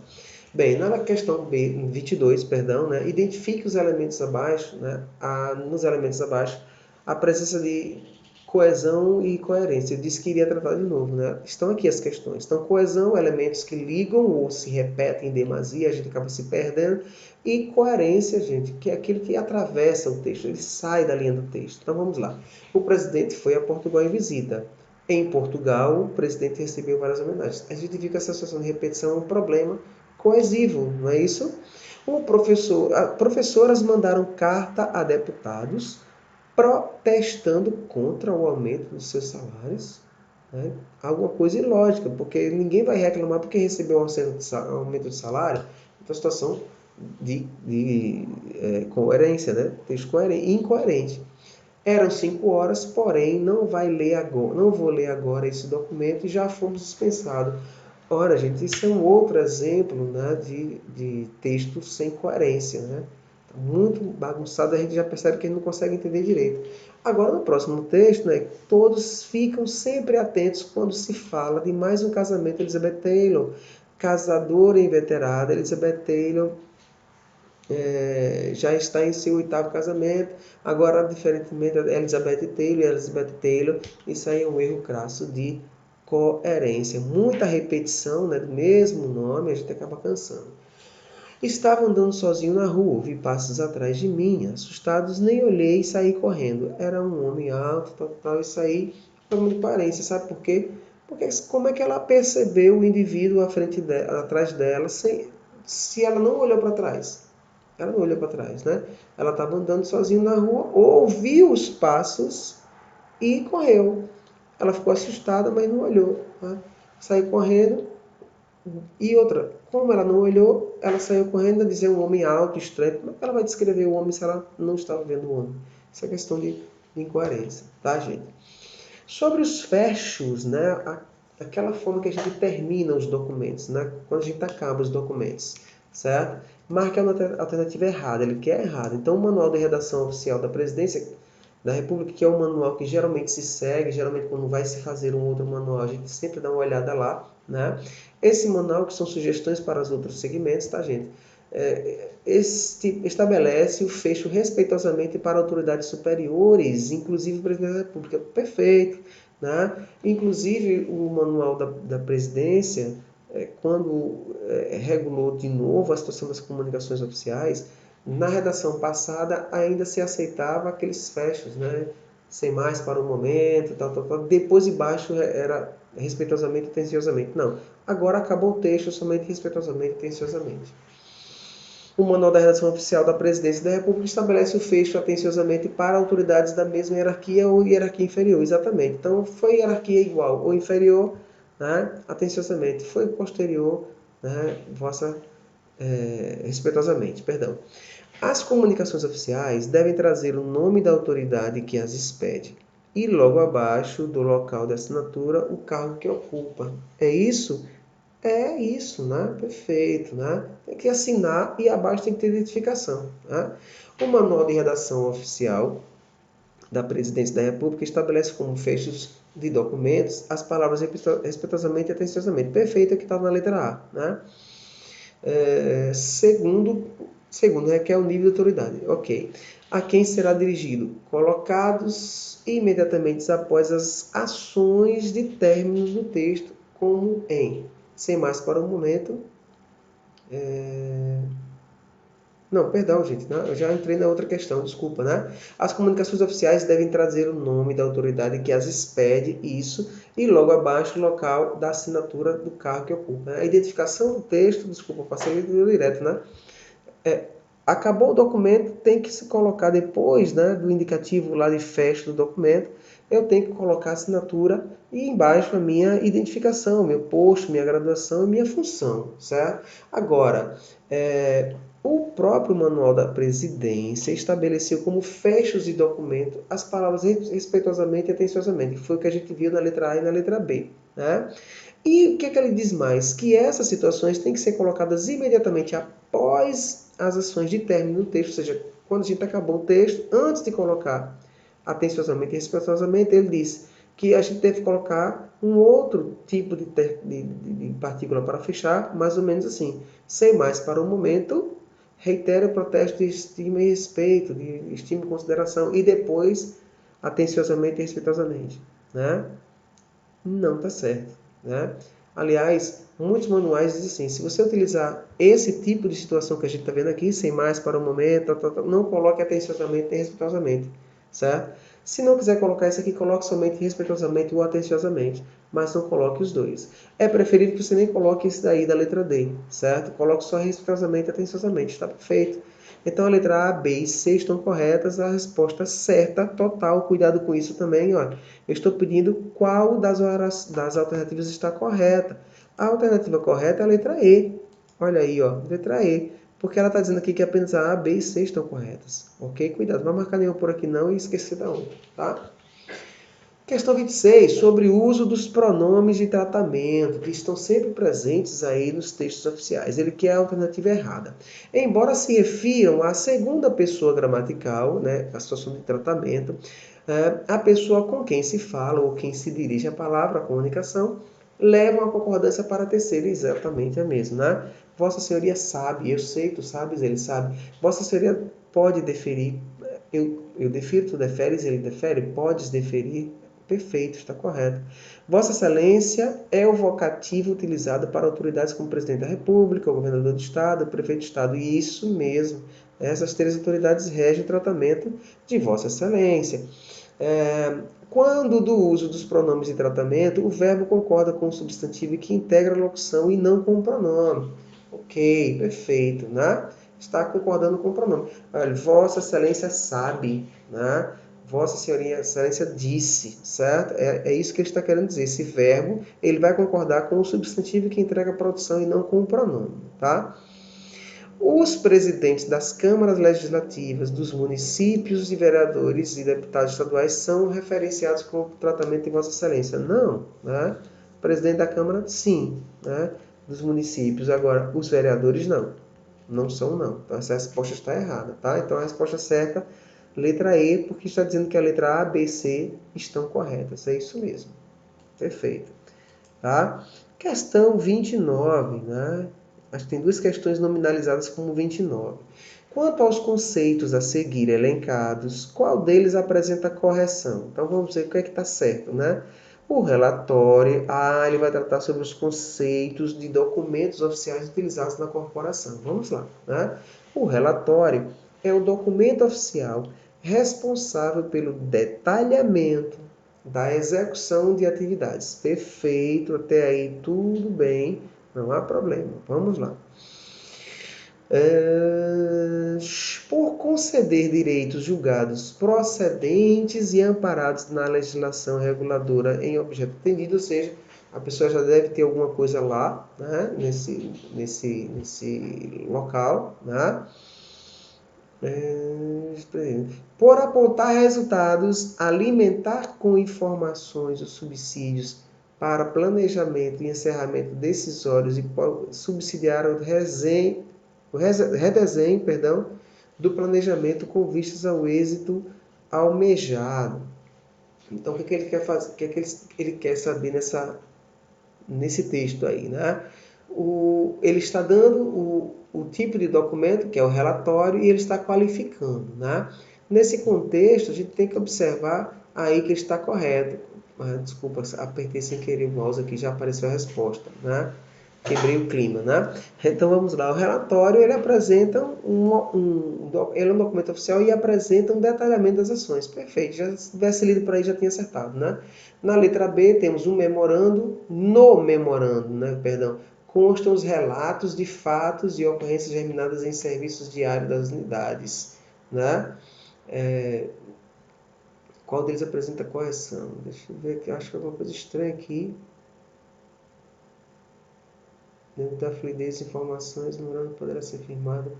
Bem, na questão B, 22, perdão, né, identifique os elementos abaixo, né, nos elementos abaixo, a presença de coesão e coerência. Eu disse que iria tratar de novo, né? Estão aqui as questões. Então, coesão, elementos que ligam ou se repetem em demasia, a gente acaba se perdendo. E coerência, gente, que é aquilo que atravessa o texto, ele sai da linha do texto. Então, vamos lá. O presidente foi a Portugal em visita. Em Portugal, o presidente recebeu várias homenagens. A gente viu que essa situação de repetição é um problema coesivo, não é isso? Professoras mandaram carta a deputados protestando contra o aumento dos seus salários. Né? Alguma coisa ilógica, porque ninguém vai reclamar porque recebeu um aumento de salário. Então, a situação de coerência, né? Texto incoerente. Eram 5 horas, porém não vou ler agora esse documento e já fomos dispensados. Ora, gente, isso é um outro exemplo, né, de texto sem coerência, né? Muito bagunçado, a gente já percebe que a gente não consegue entender direito. Agora, no próximo texto, né, todos ficam sempre atentos quando se fala de mais um casamento de Elizabeth Taylor. Casadora inveterada, Elizabeth Taylor já está em seu 8º casamento. Agora, diferentemente, Elizabeth Taylor, isso aí é um erro crasso de coerência. Muita repetição, né, do mesmo nome, a gente acaba cansando. Estava andando sozinho na rua, ouvi passos atrás de mim. Assustados, nem olhei e saí correndo. Era um homem alto, tal, e saí para uma aparência. Sabe por quê? Porque como é que ela percebeu o indivíduo à frente dela, atrás dela, se ela não olhou para trás? Ela não olhou para trás, né? Ela estava andando sozinho na rua, ouviu os passos e correu. Ela ficou assustada, mas não olhou. Tá? Saiu correndo. E outra, como ela não olhou, ela saiu correndo a dizer um homem alto, estranho. Como é que ela vai descrever o homem se ela não estava vendo o homem? Isso é questão de incoerência, tá, gente? Sobre os fechos, né? Aquela forma que a gente termina os documentos, né? Quando a gente acaba os documentos, certo? Marque a alternativa errada, ele quer errado. Então, o Manual de Redação Oficial da Presidência da República, que é um manual que geralmente se segue, geralmente quando vai se fazer um outro manual, a gente sempre dá uma olhada lá, né? Esse manual, que são sugestões para os outros segmentos, tá, gente? Estabelece o fecho respeitosamente para autoridades superiores, inclusive o presidente da República. Perfeito, né? Inclusive, o manual da presidência, quando regulou de novo a situação das comunicações oficiais, na redação passada ainda se aceitava aqueles fechos, né? Sem mais para o momento, tal, tal, tal. Depois embaixo era respeitosamente e atenciosamente. Não, agora acabou o texto somente respeitosamente e atenciosamente. O Manual da Redação Oficial da Presidência da República estabelece o fecho atenciosamente para autoridades da mesma hierarquia ou hierarquia inferior. Exatamente. Então, foi hierarquia igual ou inferior, né? Atenciosamente. Foi posterior, né? Respeitosamente, perdão. As comunicações oficiais devem trazer o nome da autoridade que as expede e logo abaixo do local de assinatura o cargo que ocupa. É isso? É isso, né? Perfeito, né? Tem que assinar e abaixo tem que ter identificação. Né? O Manual de Redação Oficial da Presidência da República estabelece como fechos de documentos as palavras respeitosamente e atenciosamente. Perfeito, é que está na letra A. Né? Segundo, requer o nível de autoridade. Ok. A quem será dirigido? Colocados imediatamente após as ações de término do texto, como em. Sem mais para o momento. Não, perdão, gente. Né? Eu já entrei na outra questão, desculpa, né? As comunicações oficiais devem trazer o nome da autoridade que as expede, isso, e logo abaixo o local da assinatura do cargo que ocupa. A identificação do texto, desculpa, passei direto, né? Acabou o documento, tem que se colocar depois, né, do indicativo lá de fecho do documento, eu tenho que colocar a assinatura e embaixo a minha identificação, meu posto, minha graduação e minha função, certo? Agora, o próprio Manual da Presidência estabeleceu como fechos de documento as palavras respeitosamente e atenciosamente, que foi o que a gente viu na letra A e na letra B, né? E o que é que ele diz mais? Que essas situações têm que ser colocadas imediatamente após as ações de término do texto, ou seja, quando a gente acabou o texto, antes de colocar atenciosamente e respeitosamente, ele diz que a gente deve colocar um outro tipo de partícula para fechar, mais ou menos assim. Sem mais para o momento, reitero o protesto de estima e respeito, de estima e consideração, e depois atenciosamente e respeitosamente. Né? Não está certo. Né? Aliás, muitos manuais dizem assim, se você utilizar esse tipo de situação que a gente está vendo aqui, sem mais para o momento, não coloque atenciosamente nem respeitosamente, certo? Se não quiser colocar isso aqui, coloque somente respeitosamente ou atenciosamente, mas não coloque os dois. É preferível que você nem coloque esse daí da letra D, certo? Coloque só respeitosamente e atenciosamente, está perfeito. Então, a letra A, B e C estão corretas, a resposta certa, total. Cuidado com isso também, ó. Eu estou pedindo qual das alternativas está correta. A alternativa correta é a letra E. Olha aí, ó, letra E. Porque ela está dizendo aqui que apenas a A, B e C estão corretas. Ok? Cuidado, não vai marcar nenhum por aqui não e esquecer da outra, tá? Questão 26, sobre o uso dos pronomes de tratamento, que estão sempre presentes aí nos textos oficiais. Ele quer a alternativa errada. Embora se refiram à segunda pessoa gramatical, né, a situação de tratamento, a pessoa com quem se fala ou quem se dirige a palavra, a comunicação, levam a concordância para a terceira, exatamente a mesma. Né? Vossa Senhoria sabe, eu sei, tu sabes, ele sabe. Vossa Senhoria pode deferir, eu defiro, tu deferes, ele defere, podes deferir. Perfeito, está correto. Vossa Excelência é o vocativo utilizado para autoridades como o Presidente da República, o Governador do Estado, o Prefeito do Estado. E isso mesmo, essas três autoridades regem o tratamento de Vossa Excelência. Quando do uso dos pronomes de tratamento, o verbo concorda com o substantivo que integra a locução e não com o pronome. Ok, perfeito, né? Está concordando com o pronome. Olha, Vossa Excelência sabe, né? Vossa Senhoria Excelência disse, certo? É isso que ele está querendo dizer. Esse verbo, ele vai concordar com o substantivo que entrega a produção e não com o pronome, tá? Os presidentes das câmaras legislativas dos municípios e vereadores e deputados estaduais são referenciados com o tratamento de Vossa Excelência. Não, né? O presidente da Câmara, sim, né? Dos municípios. Agora, os vereadores, não. Não são, não. Então, essa resposta está errada, tá? Então, a resposta certa, letra E, porque está dizendo que a letra A, B e C estão corretas. É isso mesmo. Perfeito. Tá? Questão 29, né? Acho que tem duas questões nominalizadas como 29. Quanto aos conceitos a seguir elencados, qual deles apresenta correção? Então, vamos ver o que é que está certo, né? O relatório, ele vai tratar sobre os conceitos de documentos oficiais utilizados na corporação. Vamos lá, né? O relatório é o documento oficial responsável pelo detalhamento da execução de atividades. Perfeito, até aí tudo bem, não há problema. Vamos lá. Por conceder direitos julgados procedentes e amparados na legislação reguladora em objeto atendido, ou seja, a pessoa já deve ter alguma coisa lá, né, nesse local, né? Por apontar resultados, alimentar com informações os subsídios para planejamento e encerramento decisórios e subsidiar o redesenho do planejamento com vistas ao êxito almejado. Então, o que ele quer fazer? O que ele quer saber nesse texto aí, né? Ele está dando o tipo de documento, que é o relatório, e ele está qualificando, né? Nesse contexto, a gente tem que observar aí que está correto. Desculpa, apertei sem querer o mouse aqui, já apareceu a resposta, né? Quebrei o clima, né? Então vamos lá. O relatório ele apresenta ele é um documento oficial e apresenta um detalhamento das ações. Perfeito. Já se tivesse lido por aí já tinha acertado, né? Na letra B temos um memorando. No memorando, né? Perdão. Constam os relatos de fatos e ocorrências germinadas em serviços diários das unidades, né? Qual deles apresenta correção? Deixa eu ver aqui. Acho que é alguma coisa estranha aqui. Dentro da fluidez de informações, o memorando poderá ser firmado.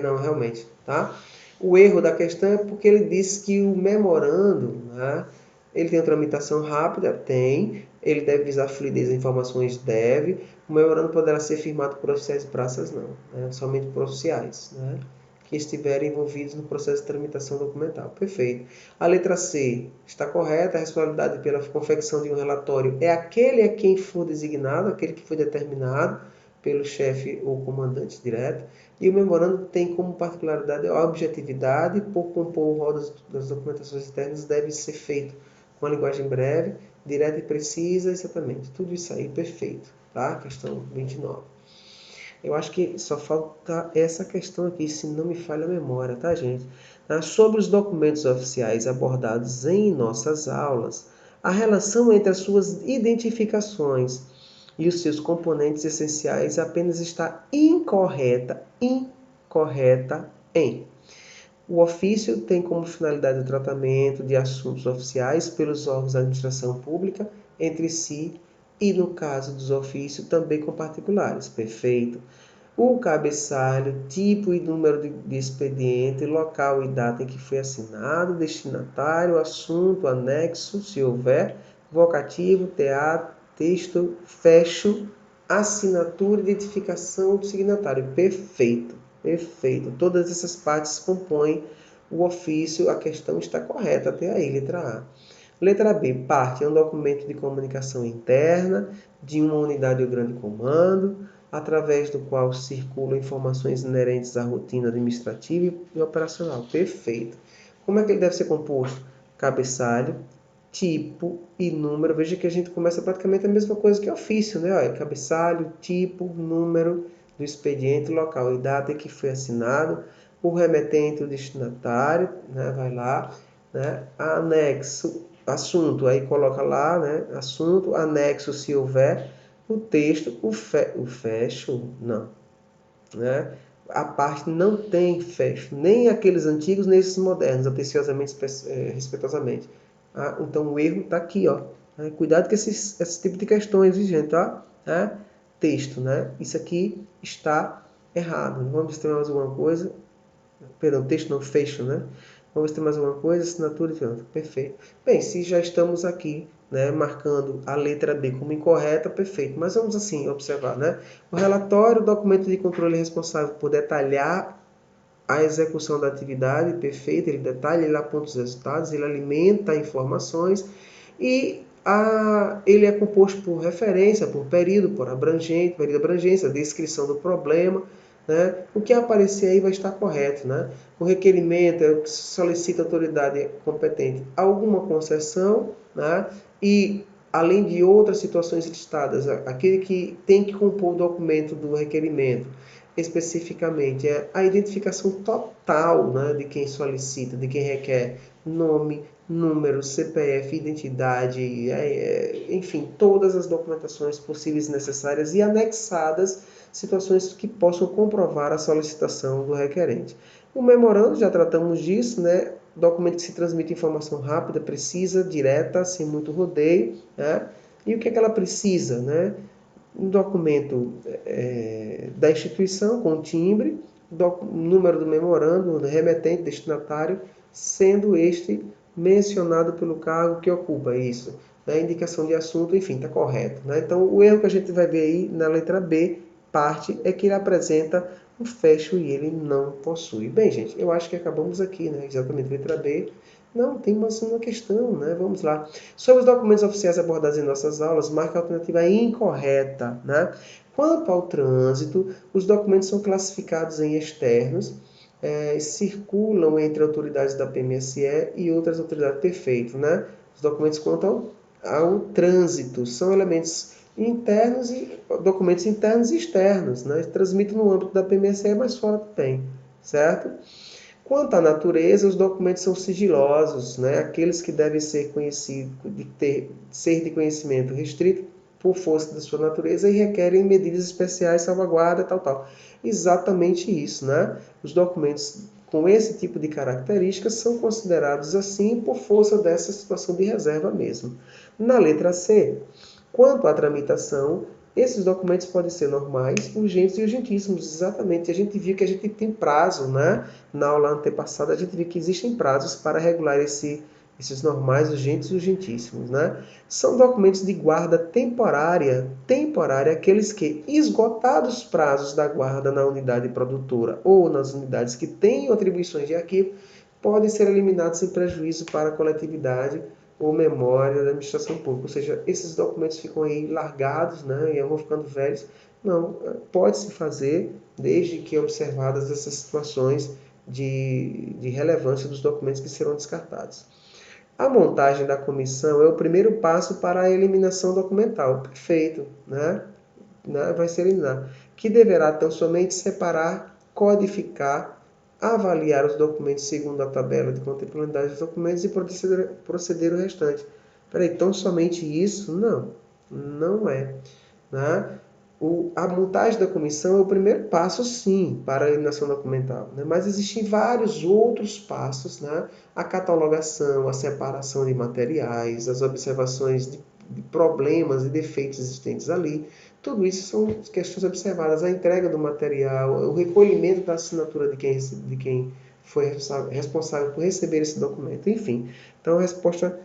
Não, realmente, tá? O erro da questão é porque ele diz que o memorando, né, ele tem uma tramitação rápida? Tem. Ele deve visar a fluidez de informações? Deve. O memorando poderá ser firmado por oficiais de praças? Não, né? Somente por oficiais, né, que estiverem envolvidos no processo de tramitação documental. Perfeito. A letra C está correta. A responsabilidade pela confecção de um relatório é aquele a quem for designado, aquele que foi determinado pelo chefe ou comandante direto. E o memorando tem como particularidade a objetividade. Por compor o rol das documentações internas deve ser feito com a linguagem breve, direta e precisa, exatamente. Tudo isso aí, perfeito. Tá? Questão 29. Eu acho que só falta essa questão aqui, se não me falha a memória, tá, gente? Sobre os documentos oficiais abordados em nossas aulas, a relação entre as suas identificações e os seus componentes essenciais apenas está incorreta em. O ofício tem como finalidade o tratamento de assuntos oficiais pelos órgãos da administração pública entre si e, no caso dos ofícios, também com particulares. Perfeito. O cabeçalho, tipo e número de expediente, local e data em que foi assinado, destinatário, assunto, anexo, se houver, vocativo, texto, fecho, assinatura, identificação do signatário. Perfeito, perfeito. Todas essas partes compõem o ofício, a questão está correta até aí, letra A. Letra B, parte é um documento de comunicação interna de uma unidade ou grande comando, através do qual circulam informações inerentes à rotina administrativa e operacional. Perfeito. Como é que ele deve ser composto? Cabeçalho, tipo e número. Veja que a gente começa praticamente a mesma coisa que ofício, né? Olha, cabeçalho, tipo, número do expediente, local e data em que foi assinado, o remetente e o destinatário, né? Vai lá, né? Anexo, assunto, aí coloca lá, né? Assunto, anexo se houver, o texto, o fecho, não, né? A parte não tem fecho, nem aqueles antigos, nem esses modernos, atenciosamente, respeitosamente. Ah, então o erro está aqui, ó. Cuidado com esse tipo de questões, gente, tá? Texto, né? Isso aqui está errado. Vamos ver se tem mais alguma coisa. Perdão, texto não, fecho, né? Vamos ver se tem mais alguma coisa, assinatura de nota. Perfeito. Bem, se já estamos aqui, né, marcando a letra B como incorreta, perfeito. Mas vamos assim observar, né? O relatório, o documento de controle responsável por detalhar a execução da atividade, perfeito, ele detalha, ele aponta os resultados, ele alimenta informações e ele é composto por referência, por período, por abrangência, descrição do problema, né? O que aparecer aí vai estar correto, né? O requerimento é o que solicita a autoridade competente alguma concessão, né? E além de outras situações listadas, aquele que tem que compor o documento do requerimento, especificamente é a identificação total, né, de quem solicita, de quem requer, nome, número, CPF, identidade, enfim, todas as documentações possíveis e necessárias e anexadas situações que possam comprovar a solicitação do requerente. O memorando, já tratamos disso, né? Documento que se transmite informação rápida, precisa, direta, sem muito rodeio, né? E o que é que ela precisa, né? Um documento da instituição com timbre, número do memorando, remetente, destinatário, sendo este mencionado pelo cargo que ocupa isso. Né? Indicação de assunto, enfim, está correto. Né? Então, o erro que a gente vai ver aí na letra B, parte, é que ele apresenta o fecho e ele não possui. Bem, gente, eu acho que acabamos aqui, né? Exatamente, letra B. Não, tem mais uma questão, né? Vamos lá. Sobre os documentos oficiais abordados em nossas aulas, marca a alternativa incorreta, né? Quanto ao trânsito, os documentos são classificados em externos, circulam entre autoridades da PMSE e outras autoridades. Perfeito, né? Os documentos quanto ao trânsito são elementos internos e documentos internos e externos, né? Transmitem no âmbito da PMSE, mas fora também, certo? Quanto à natureza, os documentos são sigilosos, né? Aqueles que devem ser conhecidos, ser de conhecimento restrito por força da sua natureza e requerem medidas especiais, salvaguarda, tal, tal. Exatamente isso, né? Os documentos com esse tipo de características são considerados assim por força dessa situação de reserva mesmo. Na letra C, quanto à tramitação, esses documentos podem ser normais, urgentes e urgentíssimos, exatamente. A gente viu que a gente tem prazo, né? Na aula antepassada, a gente viu que existem prazos para regular esses normais, urgentes e urgentíssimos, né? São documentos de guarda temporária, aqueles que, esgotados os prazos da guarda na unidade produtora ou nas unidades que têm atribuições de arquivo, podem ser eliminados sem prejuízo para a coletividade ou memória da administração pública. Ou seja, esses documentos ficam aí largados, né, e vão ficando velhos. Não, pode-se fazer desde que observadas essas situações de relevância dos documentos que serão descartados. A montagem da comissão é o primeiro passo para a eliminação documental. Perfeito, né? Vai ser eliminado. Que deverá tão somente separar, codificar, avaliar os documentos segundo a tabela de contemporaneidade dos documentos e proceder o restante. Peraí, tão somente isso? Não, não é. Né? A montagem da comissão é o primeiro passo, sim, para a eliminação documental. Né? Mas existem vários outros passos, né? A catalogação, a separação de materiais, as observações de problemas e defeitos existentes ali. Tudo isso são questões observadas. A entrega do material, o recolhimento da assinatura de quem foi responsável por receber esse documento. Enfim, então a resposta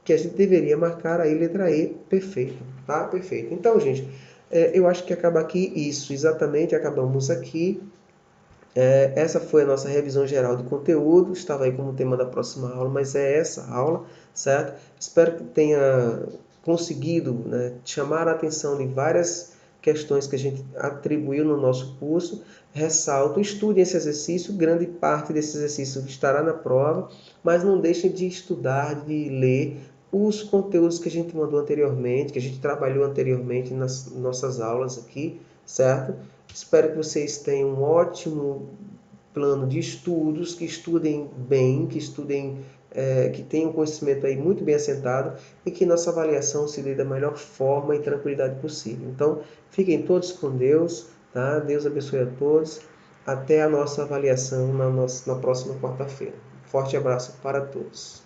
que a gente deveria marcar aí, letra E, perfeito. Tá? Perfeito. Então, gente, eu acho que acaba aqui isso. Exatamente, acabamos aqui. Essa foi a nossa revisão geral de conteúdo, estava aí como tema da próxima aula, mas é essa aula, certo? Espero que tenha conseguido, né, chamar a atenção de várias questões que a gente atribuiu no nosso curso. Ressalto, estude esse exercício, grande parte desse exercício estará na prova, mas não deixem de estudar, de ler, os conteúdos que a gente mandou anteriormente, que a gente trabalhou anteriormente nas nossas aulas aqui, certo? Espero que vocês tenham um ótimo plano de estudos, que estudem bem, que tenham conhecimento aí muito bem assentado e que nossa avaliação se dê da melhor forma e tranquilidade possível. Então, fiquem todos com Deus, tá? Deus abençoe a todos. Até a nossa avaliação na próxima quarta-feira. Forte abraço para todos.